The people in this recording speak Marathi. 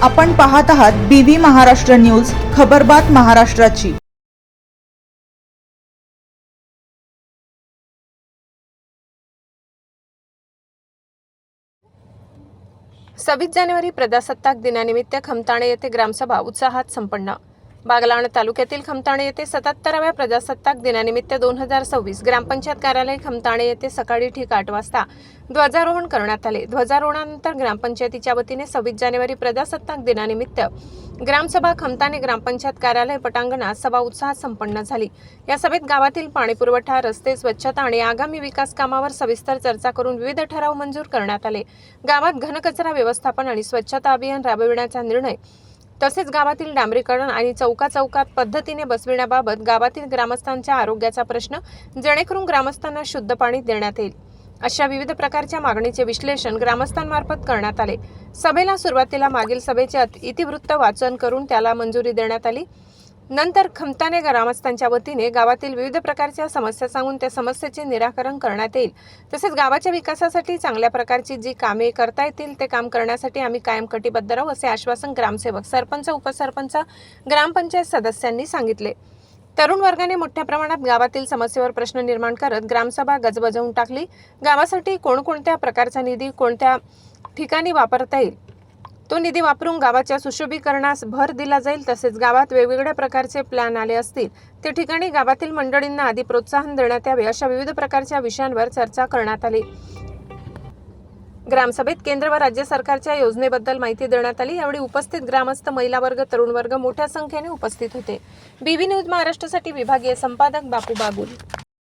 आपण पाहत आहात BV महाराष्ट्र न्यूज, खबरबात महाराष्ट्राची। 26 जानेवारी प्रजासत्ताक दिनानिमित्त खमताणे येथे ग्रामसभा उत्साहात संपन्न। बागलाण तालुक्यातील खमताणे येथे 77व्या प्रजासत्ताक दिनानिमित्त 2026 ग्रामपंचायत कार्यालय खमताणे येथे सकाळी ठीक 8 वाजता ध्वजारोहण करण्यात आले। ध्वजारोहणानंतर ग्रामपंचायतीच्या वतीने 26 जानेवारी प्रजासत्ताक दिनानिमित्त ग्रामसभा खमताणे ग्रामपंचायत कार्यालय पटांगणात सभा उत्साहात संपन्न झाली। या सभेत गावातील पाणीपुरवठा, रस्ते, स्वच्छता आणि आगामी विकास कामावर सविस्तर चर्चा करून विविध ठराव मंजूर करण्यात आले। गावात घनकचरा व्यवस्थापन आणि स्वच्छता अभियान राबविण्याचा निर्णय, तसेच गावातील डांबरीकरण आणि चौकात पद्धतीने बसविण्याबाबत गावातील ग्रामस्थांच्या आरोग्याचा प्रश्न, जेणेकरून ग्रामस्थांना शुद्ध पाणी देण्यात येईल, अशा विविध प्रकारच्या मागणीचे विश्लेषण ग्रामस्थांमार्फत करण्यात आले। सभेला सुरुवातीला मागील सभेचे इतिवृत्त वाचन करून त्याला मंजुरी देण्यात आली। नंतर खमताणे ग्रामस्थांच्या वतीने गावातील विविध प्रकारच्या समस्या सांगून त्या समस्येचे निराकरण करण्यात येईल। तसेच गावाच्या विकासासाठी चांगल्या प्रकारची जी कामे करता येतील ते काम करण्यासाठी आम्ही कायम कटिबद्ध राहू, असे आश्वासन ग्रामसेवक, सरपंच, उपसरपंच, ग्रामपंचायत सदस्यांनी सांगितले। तरुण वर्गाने मोठ्या प्रमाणात गावातील समस्येवर प्रश्न निर्माण करत ग्रामसभा गजबजवून टाकली। गावासाठी कोणकोणत्या प्रकारचा निधी कोणत्या ठिकाणी वापरता येईल तो निधी वापरून गावाच्या सुशोभीकरणास भर दिला जाईल। तसेच गावात वेगवेगळ्या प्रकारचे प्लॅन आले असतील ते ठिकाणी गावातील मंडळींना आधी प्रोत्साहन देण्यात यावे, अशा विविध प्रकारच्या विषयांवर चर्चा करण्यात आली। ग्रामसभेत केंद्र व राज्य सरकारच्या योजनेबद्दल माहिती देण्यात आली। यावेळी उपस्थित ग्रामस्थ, महिला वर्ग, तरुण वर्ग मोठ्या संख्येने उपस्थित होते। BV न्यूज महाराष्ट्रासाठी विभागीय संपादक बापू बागुल।